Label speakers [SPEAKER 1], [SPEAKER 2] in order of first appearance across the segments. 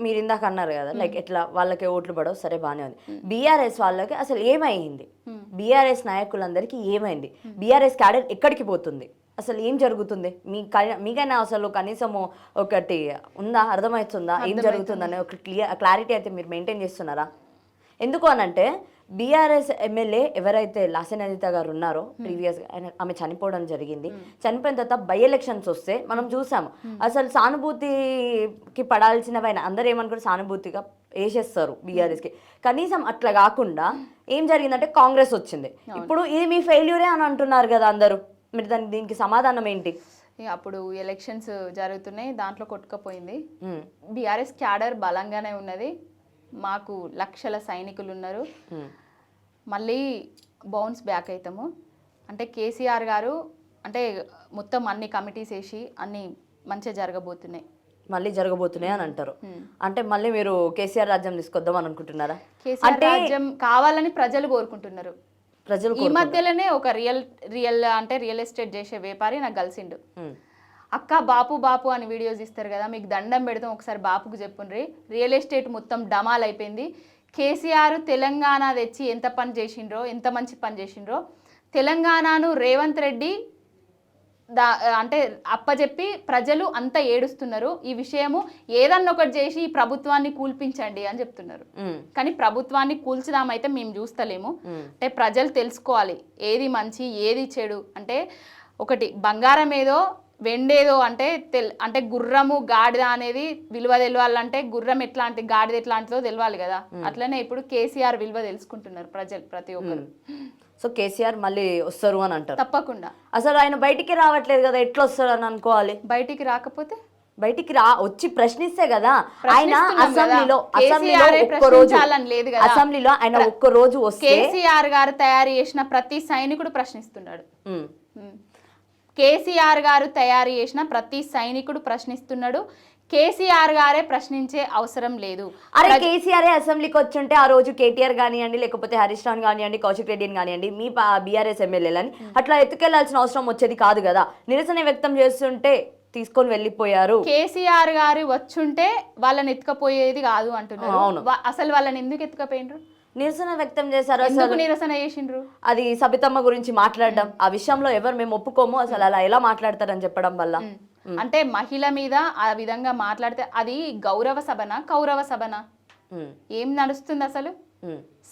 [SPEAKER 1] మీరు ఇందాక అన్నారు కదా లైక్ ఎట్లా వాళ్ళకి ఓట్లు పడవు, సరే బాగానే ఉంది. బీఆర్ఎస్ వాళ్ళకి అసలు ఏమైంది? బీఆర్ఎస్ నాయకులందరికీ ఏమైంది? బీఆర్ఎస్ క్యాడర్ ఎక్కడికి పోతుంది? అసలు ఏం జరుగుతుంది? మీకైనా అసలు కనీసము ఒకటి ఉందా, అర్థమవుతుందా ఏం జరుగుతుందని ఒక క్లారిటీ అయితే మీరు మెయింటైన్ చేస్తున్నారా? ఎందుకు అనంటే బీఆర్ఎస్ ఎమ్మెల్యే ఎవరైతే లాసెనదిత గారు ఉన్నారో ప్రీవియస్గా ఆమె చనిపోవడం జరిగింది. చనిపోయిన తర్వాత బై ఎలక్షన్స్ వస్తే మనం చూసాము అసలు సానుభూతికి పడాల్సినవైన అందరూ ఏమనుకుంటారు, సానుభూతిగా వేసేస్తారు బీఆర్ఎస్కి. కనీసం అట్లా కాకుండా ఏం జరిగిందంటే కాంగ్రెస్ వచ్చింది. ఇప్పుడు ఇది మీ ఫెయిల్యూరే అని అంటున్నారు కదా అందరూ. మీరు దీనికి సమాధానం ఏంటి?
[SPEAKER 2] అప్పుడు ఎలక్షన్స్ జరుగుతున్నాయి, దాంట్లో కొట్టుకపోయింది. బీఆర్ఎస్ క్యాడర్ బలంగానే ఉన్నది, మాకు లక్షల సైనికులు ఉన్నారు, మళ్ళీ బౌన్స్ బ్యాక్ అవుతాము. అంటే కేసీఆర్ గారు అంటే మొత్తం అన్ని కమిటీస్ వేసి అన్ని మంచిగా జరగబోతున్నాయి,
[SPEAKER 1] మళ్ళీ జరగబోతున్నాయి అని అంటారు. అంటే మళ్ళీ మీరు కేసీఆర్ రాజ్యం తీసుకొద్దాం అని అనుకుంటున్నారా?
[SPEAKER 2] కేసీఆర్ రాజ్యం కావాలని ప్రజలు కోరుకుంటున్నారు. ఈ మధ్యలోనే ఒక రియల్ ఎస్టేట్ చేసే వ్యాపారి నాకు కలిసిండు. అక్క బాపు బాపు అని వీడియోస్ ఇస్తారు కదా, మీకు దండం పెడతాం ఒకసారి బాపుకు చెప్పుండ్రి, రియల్ ఎస్టేట్ మొత్తం డమాల్ అయిపోయింది. కేసీఆర్ తెలంగాణ తెచ్చి ఎంత పని చేసిండ్రో, ఎంత మంచి పని చేసిండ్రో, తెలంగాణను రేవంత్ రెడ్డి అంటే అప్పచెప్పి ప్రజలు అంతా ఏడుస్తున్నారు. ఈ విషయము ఏదన్నా ఒకటి చేసి ఈ ప్రభుత్వాన్ని కూల్పించండి అని చెప్తున్నారు. కానీ ప్రభుత్వాన్ని కూల్చుదామైతే మేము చూస్తలేము. అంటే ప్రజలు తెలుసుకోవాలి ఏది మంచి ఏది చెడు. అంటే ఒకటి బంగారం ఏదో వెండేదో అంటే గుర్రము గాడిద అనేది విలువ తెలవాలంటే గుర్రం ఎట్లాంటి గాడిద ఎట్లాంటిదో తెలవాలి కదా. అట్లనే ఇప్పుడు కేసీఆర్ విలువ తెలుసుకుంటున్నారు ప్రజలు ప్రతి ఒక్కరు.
[SPEAKER 1] సో కేసీఆర్ మళ్ళీ వస్తారు అని అంటారు.
[SPEAKER 2] తప్పకుండా.
[SPEAKER 1] అసలు ఆయన బయటికి రావట్లేదు కదా, ఎట్లా వస్తారు అని అనుకోవాలి?
[SPEAKER 2] బయటికి రాకపోతే
[SPEAKER 1] బయటికి వచ్చి ప్రశ్నిస్తే కదా. ఆయన అసెంబ్లీలో ఆయన ఒక్క రోజు వస్తే
[SPEAKER 2] కేసీఆర్ గారు తయారు చేసిన ప్రతి సైనికుడు ప్రశ్నిస్తున్నాడు. కేసీఆర్ గారు తయారు చేసిన ప్రతి సైనికుడు ప్రశ్నిస్తున్నాడు. కేసీఆర్ గారే ప్రశ్నించే అవసరం లేదు.
[SPEAKER 1] అరే కేసీఆర్ అసెంబ్లీకి వచ్చుంటే ఆ రోజు కేటీఆర్ కానివ్వండి, లేకపోతే హరీష్ రావు కానివ్వండి, కౌశిక్ రెడ్డిని కానివ్వండి, మీ బీఆర్ఎస్ ఎమ్మెల్యేలని అట్లా ఎత్తుకెళ్లాల్సిన అవసరం వచ్చేది కాదు కదా. నిరసన వ్యక్తం చేస్తుంటే తీసుకొని వెళ్ళిపోయారు.
[SPEAKER 2] కేసీఆర్ గారు వచ్చుంటే వాళ్ళని ఎత్తుకపోయేది కాదు అంటున్నారు. అసలు వాళ్ళని ఎందుకు ఎత్తుకపోయినరు?
[SPEAKER 1] నిరసన వ్యక్తం చేశారు.
[SPEAKER 2] ఎందుకు నిరసన చేసిండ్రు?
[SPEAKER 1] అది సబితమ్మ గురించి మాట్లాడడం, ఆ విషయంలో ఎవరు మేము ఒప్పుకోము, అసలు అలా ఎలా మాట్లాడతారని చెప్పడం వల్ల.
[SPEAKER 2] అంటే మహిళ మీద ఆ విధంగా మాట్లాడితే అది గౌరవ సభనా కౌరవ సభనా? ఏం నడుస్తుంది అసలు?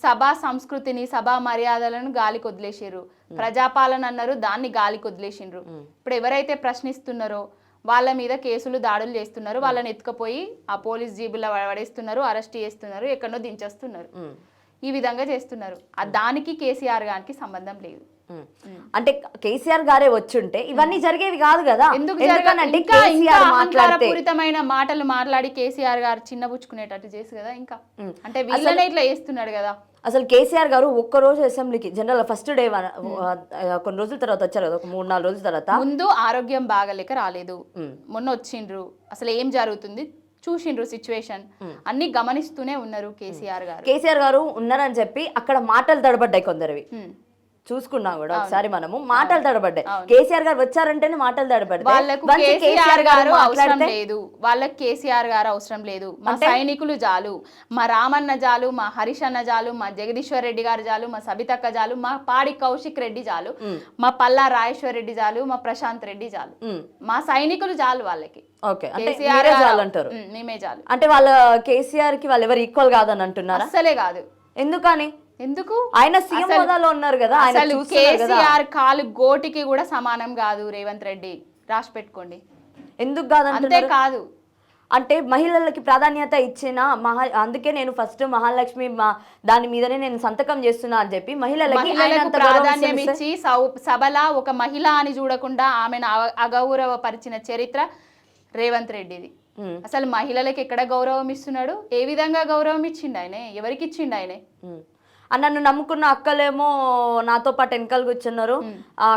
[SPEAKER 2] సభా సంస్కృతిని సభా మర్యాదలను గాలికి వదిలేసారు. ప్రజాపాలన అన్నారు, దాన్ని గాలికి వదిలేసిండ్రు. ఇప్పుడు ఎవరైతే ప్రశ్నిస్తున్నారో వాళ్ళ మీద కేసులు దాడులు చేస్తున్నారు, వాళ్ళని ఎత్తుకపోయి ఆ పోలీస్ జీబులో పడేస్తున్నారు, అరెస్ట్ చేస్తున్నారు, ఎక్కడో దించేస్తున్నారు. ఈ విధంగా చేస్తున్నారు. దానికి కేసీఆర్ గారికి సంబంధం లేదు.
[SPEAKER 1] అంటే కేసీఆర్ గారే వచ్చుంటే ఇవన్నీ జరిగేవి కాదు కదా.
[SPEAKER 2] పూరితమైన మాటలు మాట్లాడి కేసీఆర్ గారు చిన్నబుచ్చుకునేటట్టు చేసి కదా ఇంకా అంటే వీళ్ళనే ఇట్లా చేస్తున్నాడు కదా.
[SPEAKER 1] అసలు కేసీఆర్ గారు ఒక్కరోజు అసెంబ్లీకి జనరల్ ఫస్ట్ డే కొన్ని రోజుల తర్వాత వచ్చారు కదా, ఒక 3-4 రోజుల తర్వాత.
[SPEAKER 2] ముందు ఆరోగ్యం బాగలేక రాలేదు, మొన్న వచ్చిండ్రు, అసలు ఏం జరుగుతుంది చూసిండ్రు, సిచ్యువేషన్ అన్ని గమనిస్తూనే ఉన్నారు కేసీఆర్ గారు
[SPEAKER 1] ఉన్నారని చెప్పి అక్కడ మాటలు తడబడ్డాయి కొందరివి. చూసుకున్నా కూడా ఒకసారి మనము మాటలు తడబడ్డాయి. కేసీఆర్ గారు వచ్చారంటేనే మాటలు తడబడ్డాయి.
[SPEAKER 2] వాళ్ళకి కేసీఆర్ గారు అవసరం లేదు, వాళ్ళకి కేసీఆర్ గారు అవసరం లేదు. మా సైనికులు చాలు, మా రామన్న చాలు, మా హరీష్ అన్న చాలు, మా జగదీశ్వర్ రెడ్డి గారు చాలు, మా సబితక్క చాలు, మా పాడి కౌశిక్ రెడ్డి చాలు, మా పల్లా రాజేశ్వర్ రెడ్డి చాలు, మా ప్రశాంత్ రెడ్డి చాలు, మా సైనికులు చాలు వాళ్ళకి.
[SPEAKER 1] కేసీఆర్ అంటారు,
[SPEAKER 2] మేమే చాలు.
[SPEAKER 1] అంటే వాళ్ళ కేసీఆర్ కి వాళ్ళు ఎవరు ఈక్వల్ కాదని అంటున్నారు?
[SPEAKER 2] అసలే కాదు.
[SPEAKER 1] ఎందుకని?
[SPEAKER 2] ఎందుకు?
[SPEAKER 1] ఆయన సీఎం హోదాలో ఉన్నారు కదా.
[SPEAKER 2] అసలు కేసీఆర్ కాలు గోటికి కూడా సమానం కాదు రేవంత్ రెడ్డి, రాసి పెట్టుకోండి.
[SPEAKER 1] ఎందుకు కాదంటే
[SPEAKER 2] అంతే కాదు,
[SPEAKER 1] అంటే మహిళలకి ప్రాధాన్యత ఇచ్చిన అందుకే నేను ఫస్ట్ మహాలక్ష్మి దాని మీదనే నేను సంతకం చేస్తున్నా అని చెప్పి మహిళలకి
[SPEAKER 2] ప్రాధాన్యం ఇచ్చి సభలా ఒక మహిళ అని చూడకుండా ఆమెను అగౌరవపరిచిన చరిత్ర రేవంత్ రెడ్డిది. అసలు మహిళలకు ఎక్కడ గౌరవం ఇస్తున్నాడు? ఏ విధంగా గౌరవం ఇచ్చిండు ఆయన? ఎవరికి ఇచ్చిండు ఆయన?
[SPEAKER 1] నన్ను నమ్ముకున్న అక్కలేమో నాతో పాటు వెనకాల కూర్చున్నారు,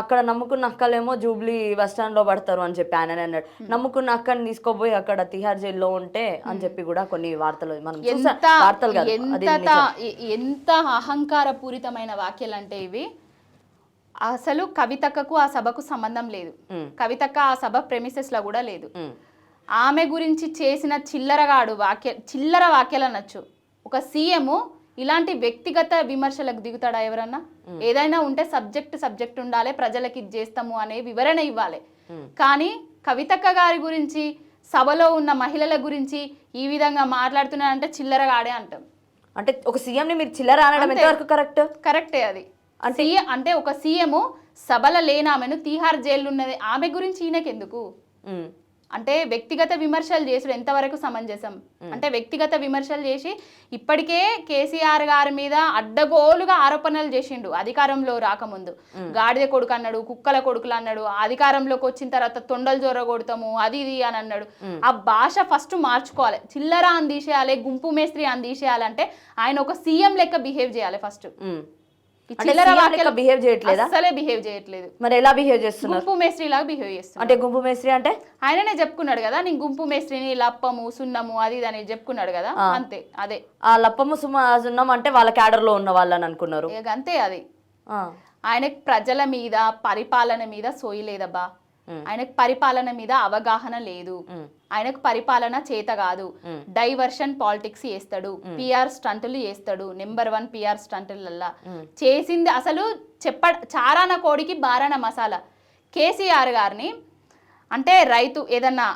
[SPEAKER 1] అక్కడ నమ్ముకున్న అక్కలేమో జూబ్లీ బస్ స్టాండ్ లో పడతారు అని చెప్పి ఆయన అన్నాడు. నమ్ముకున్న అక్కని తీసుకోపోయి అక్కడ తిహార్ జైల్లో ఉంటే అని చెప్పి కూడా కొన్ని వార్తలు మనం
[SPEAKER 2] ఎంత అహంకార పూరితమైన వాక్యాలు అంటే ఇవి. అసలు కవితక్కకు ఆ సభకు సంబంధం లేదు, కవితక్క ఆ సభ ప్రెమిసెస్ లో కూడా లేదు. ఆమె గురించి చేసిన చిల్లర వ్యాఖ్యలు అనొచ్చు. ఒక సీఎం ఇలాంటి వ్యక్తిగత విమర్శలకు దిగుతాడా ఎవరన్నా? ఏదైనా ఉంటే సబ్జెక్ట్ ఉండాలి, ప్రజలకి ఇది చేస్తాము అనే వివరణ ఇవ్వాలి. కానీ కవితక్క గారి గురించి, సభలో ఉన్న మహిళల గురించి ఈ విధంగా మాట్లాడుతున్నారంటే చిల్లరగాడే అంటాం.
[SPEAKER 1] అంటే ఒక సీఎం ని మీరు చిల్లర అనడం ఎంతవరకు కరెక్ట్?
[SPEAKER 2] కరెక్టే అది. అంటే ఒక సీఎం సభల లేని ఆమెను తీహార్ జైలు ఉన్నది, ఆమె గురించి ఈయనకెందుకు? అంటే వ్యక్తిగత విమర్శలు చేసుడు ఎంతవరకు సమంజసం? అంటే వ్యక్తిగత విమర్శలు చేసి ఇప్పటికే కేసీఆర్ గారి మీద అడ్డగోలుగా ఆరోపణలు చేసిండు అధికారంలో రాకముందు. గాడిద కొడుకు అన్నాడు, కుక్కల కొడుకులు అన్నాడు, అధికారంలోకి వచ్చిన తర్వాత తొండలు జోర కొడతాము అది ఇది అని అన్నాడు. ఆ భాష ఫస్ట్ మార్చుకోవాలి. చిల్లర అని తీసేయాలి, గుంపు మేస్త్రి అని తీసేయాలంటే ఆయన ఒక సీఎం లెక్క బిహేవ్ చేయాలి ఫస్ట్.
[SPEAKER 1] బిహేవ్ చేయట్లేదు,
[SPEAKER 2] అసలే బిహేవ్ చేయట్లేదు.
[SPEAKER 1] మరి ఎలా బిహేవ్ చేస్తున్నారు?
[SPEAKER 2] గుంపు మేస్త్రి లాగా బిహేవ్ చేస్తున్నారు.
[SPEAKER 1] అంటే గుంపు మేస్త్రి అంటే
[SPEAKER 2] ఆయననే చెప్పుకున్నాడు కదా, నేను గుంపు మేస్త్రిని, లప్పము సున్నము అది ఇది అని చెప్పుకున్నాడు కదా, అంతే. అదే
[SPEAKER 1] ఆ లప్పము సున్నం అంటే వాళ్ళ క్యాడర్ లో ఉన్న వాళ్ళని అనుకున్నారు.
[SPEAKER 2] అంతే అది. ఆయనకు ప్రజల మీద పరిపాలన మీద సోయి లేదబ్బా, ఆయనకు పరిపాలన మీద అవగాహన లేదు, ఆయనకు పరిపాలన చేత కాదు. డైవర్షన్ పాలిటిక్స్ చేస్తాడు, పిఆర్ స్టంటులు చేస్తాడు. నెంబర్ 1 పిఆర్ స్టంటులల్లా చేసింది అసలు చారాన కోడికి బారాన మసాలా. కేసీఆర్ గారిని అంటే రైతు ఏదన్నా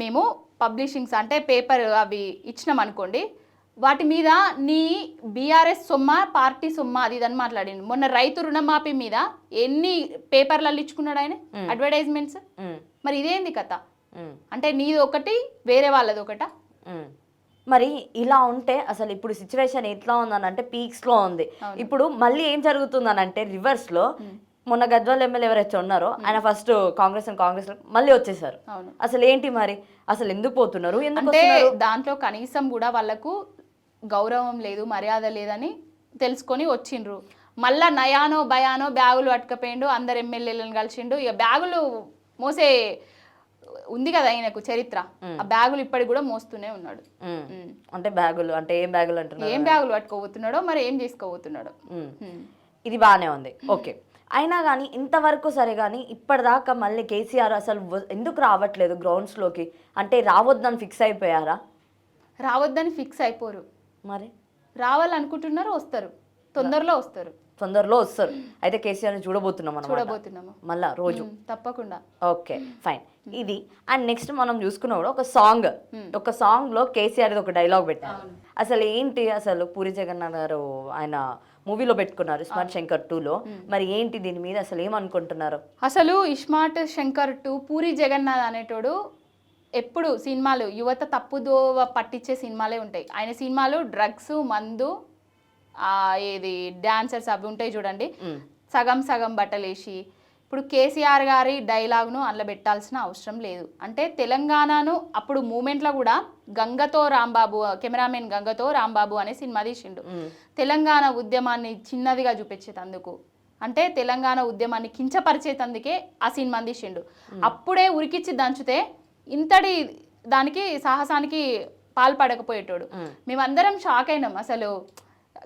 [SPEAKER 2] మేము పబ్లిషింగ్స్ అంటే పేపర్ అవి ఇచ్చినాం అనుకోండి, వాటి మీద నీ బీఆర్ఎస్ సొమ్మ పార్టీ సొమ్మ అది ఇదని మాట్లాడింది. మొన్న రైతు రుణమాఫీ మీద ఎన్ని పేపర్లలో ఇచ్చుకున్నాడు ఆయన అడ్వర్టైజ్మెంట్స్. మరి ఇదేంది కథ? అంటే నీది ఒకటి వేరే వాళ్ళది ఒకట.
[SPEAKER 1] మరి ఇలా ఉంటే అసలు ఇప్పుడు సిచ్యువేషన్ ఎట్లా ఉందని అంటే పీక్స్ లో ఉంది. ఇప్పుడు మళ్ళీ ఏం జరుగుతుందని అంటే రివర్స్ లో మొన్న గద్వాల్ ఎమ్మెల్యే ఎవరైతే ఉన్నారో ఆయన ఫస్ట్ కాంగ్రెస్ మళ్ళీ వచ్చేసారు. అసలు ఏంటి మరి, అసలు ఎందుకు పోతున్నారు?
[SPEAKER 2] అంటే దాంట్లో కనీసం కూడా వాళ్ళకు గౌరవం లేదు, మర్యాద లేదని తెలుసుకొని వచ్చిండ్రు. మళ్ళా నయానో భయానో బ్యాగులు పట్టుకపోయిండు, అందరు ఎమ్మెల్యేలను కలిసిండు. ఇక బ్యాగులు మోసే ఉంది కదా ఆయనకు చరిత్ర, ఆ బ్యాగులు ఇప్పటికి కూడా మోస్తూనే ఉన్నాడు.
[SPEAKER 1] అంటే బ్యాగులు అంటే ఏం బ్యాగులు అంటున్నారు?
[SPEAKER 2] ఏం బ్యాగులు పట్టుకోబోతున్నాడో మరి ఏం చేసుకోబోతున్నాడో.
[SPEAKER 1] ఇది బాగానే ఉంది, ఓకే. అయినా కానీ ఇంతవరకు సరే కానీ ఇప్పటిదాకా మళ్ళీ కేసీఆర్ అసలు ఎందుకు రావట్లేదు గ్రౌండ్స్లోకి? అంటే రావద్దని ఫిక్స్ అయిపోయారా?
[SPEAKER 2] రావద్దని ఫిక్స్ అయిపోరు, మరి రావాలనుకుంటున్నారు, వస్తారు, తొందరలో వస్తారు.
[SPEAKER 1] అయితే కేసీఆర్ని చూడబోతున్నాము మళ్ళా రోజు తప్పకుండా. ఓకే ఫైన్, ఇది. అండ్ నెక్స్ట్ మనం చూసుకున్నప్పుడు ఒక సాంగ్ లో కేసీఆర్ ఒక డైలాగ్ పెట్టారు. అసలు ఏంటి, అసలు పూరి జగన్నాథ్ గారు ఆయన మూవీలో పెట్టుకున్నారు ఇస్మార్ట్ శంకర్ 2లో. మరి ఏంటి దీని మీద అసలు ఏమనుకుంటున్నారు?
[SPEAKER 2] అసలు ఇస్మార్ట్ శంకర్ 2 పూరి జగన్నాథ్ అనేటోడు ఎప్పుడు సినిమాలు యువత తప్పుదోవ పట్టించే సినిమాలే ఉంటాయి. ఆయన సినిమాలు డ్రగ్స్, మందు, ఏది డాన్సర్స్ అవి ఉంటాయి చూడండి, సగం సగం బట్టలేసి. ఇప్పుడు కేసీఆర్ గారి డైలాగ్ను అందులో పెట్టాల్సిన అవసరం లేదు. అంటే తెలంగాణను అప్పుడు మూమెంట్లో కూడా గంగతో రాంబాబు, కెమెరామెన్ గంగతో రాంబాబు అనే సినిమా తీసిండు. తెలంగాణ ఉద్యమాన్ని చిన్నదిగా చూపించేటందుకు, అంటే తెలంగాణ ఉద్యమాన్ని కించపరిచేటందుకే ఆ సినిమా తీసిండు. అప్పుడే ఉరికిచ్చి దంచితే ఇంతటి దానికి సాహసానికి పాల్పడకపోయేటోడు. మేమందరం షాక్ అయినాం. అసలు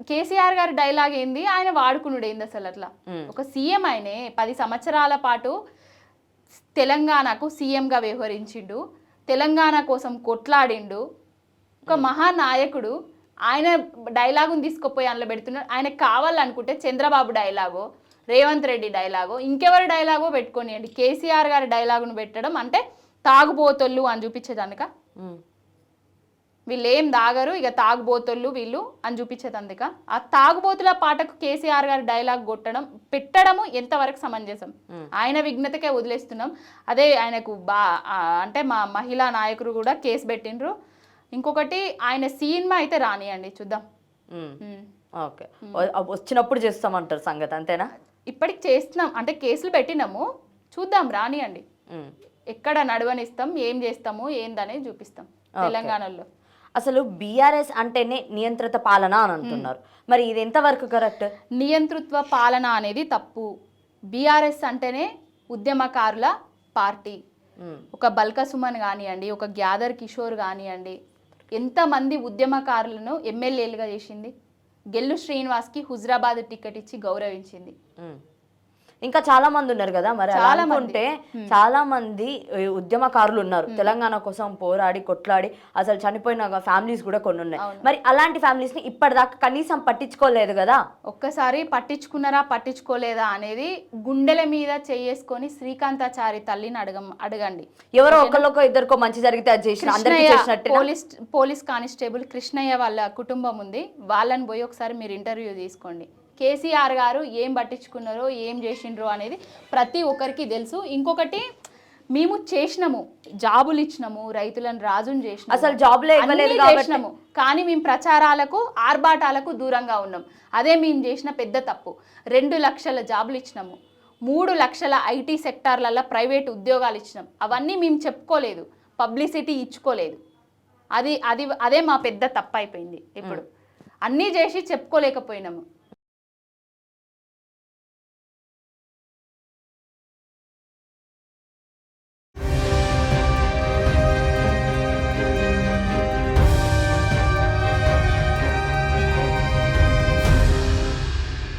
[SPEAKER 2] కేసీఆర్ గారి డైలాగ్ ఏంది, ఆయన వాడుకునుడు ఏంది అసలు? అట్లా ఒక సీఎం ఆయనే 10 సంవత్సరాల పాటు తెలంగాణకు సీఎంగా వ్యవహరించిండు, తెలంగాణ కోసం కొట్లాడిండు, ఒక మహానాయకుడు. ఆయన డైలాగును తీసుకుపోయి అందులో పెడుతున్నాడు. ఆయనకు కావాలనుకుంటే చంద్రబాబు డైలాగో, రేవంత్ రెడ్డి డైలాగో, ఇంకెవరి డైలాగో పెట్టుకోనియండి. కేసీఆర్ గారి డైలాగును పెట్టడం అంటే తాగుబోతోళ్ళు అని చూపించేదానిక? వీళ్ళు ఏం దాగరు, ఇక తాగుబోతోళ్ళు వీళ్ళు అని చూపించేదందుక? ఆ తాగుబోతుల పాటకు కేసీఆర్ గారి డైలాగ్ పెట్టడము ఎంతవరకు సమంజసం? ఆయన విఘ్నతకే వదిలేస్తున్నాం. అదే ఆయనకు అంటే మా మహిళా నాయకులు కూడా కేసు పెట్టిండ్రు. ఇంకొకటి ఆయన సినిమా అయితే రానియండి, చూద్దాం.
[SPEAKER 1] ఓకే, వచ్చినప్పుడు చేస్తామంటారు సంగతి, అంతేనా?
[SPEAKER 2] ఇప్పటికి చేస్తున్నాం అంటే కేసులు పెట్టినాము, చూద్దాం, రానియండి. ఎక్కడ నడవనిస్తాం, ఏం చేస్తాము ఏందనేది చూపిస్తాం తెలంగాణలో.
[SPEAKER 1] అసలు బీఆర్ఎస్ అంటేనే నియంత్రిత పాలన అని అంటున్నారు, మరి ఇది ఎంతవరకు కరెక్ట్?
[SPEAKER 2] నియంతృత్వ పాలన అనేది తప్పు. బీఆర్ఎస్ అంటేనే ఉద్యమకారుల పార్టీ. ఒక బల్క సుమన్ కానివ్వండి, ఒక గ్యాదర్ కిషోర్ కానివ్వండి, ఎంతమంది ఉద్యమకారులను ఎమ్మెల్యేలుగా చేసింది. గెల్లు శ్రీనివాస్కి హుజరాబాద్ టికెట్ ఇచ్చి గౌరవించింది.
[SPEAKER 1] ఇంకా చాలా మంది ఉన్నారు కదా మరి అలా అనుకుంటే చాలా మంది ఉద్యమకారులు ఉన్నారు తెలంగాణ కోసం పోరాడి కొట్లాడి అసలు చనిపోయిన ఫ్యామిలీస్ కూడా కొన్ని ఉన్నాయి. మరి అలాంటి ఫ్యామిలీస్ ని ఇప్పటిదాకా కనీసం పట్టించుకోలేదు కదా.
[SPEAKER 2] ఒక్కసారి పట్టించుకున్నారా పట్టించుకోలేదా అనేది గుండెల మీద చేసుకొని శ్రీకాంతాచారి తల్లిని అడగండి.
[SPEAKER 1] ఎవరో ఒకళ్ళకో ఇద్దరికో మంచి జరిగితే అది చేసిన అందరికీ చేసినట్టు.
[SPEAKER 2] పోలీస్ కానిస్టేబుల్ కృష్ణయ్య వాళ్ళ కుటుంబం ఉంది, వాళ్ళని పోయి ఒకసారి మీరు ఇంటర్వ్యూ తీసుకోండి. కేసీఆర్ గారు ఏం పట్టించుకున్నారో ఏం చేసిండ్రో అనేది ప్రతి ఒక్కరికి తెలుసు. ఇంకొకటి మేము చేసినాము, జాబులు ఇచ్చినాము, రైతులను రాజుని చేసినాము,
[SPEAKER 1] అసలు జాబులే ఇవ్వలేదు
[SPEAKER 2] చేసినాము, కానీ మేము ప్రచారాలకు ఆర్భాటాలకు దూరంగా ఉన్నాం. అదే మేము చేసిన పెద్ద తప్పు. 2 లక్షల జాబులు ఇచ్చినాము, 3 లక్షల ఐటీ సెక్టార్లలో ప్రైవేట్ ఉద్యోగాలు ఇచ్చినాం. అవన్నీ మేము చెప్పుకోలేదు, పబ్లిసిటీ ఇచ్చుకోలేదు. అదే మా పెద్ద తప్పు అయిపోయింది. ఇప్పుడు అన్నీ చేసి చెప్పుకోలేకపోయినాము.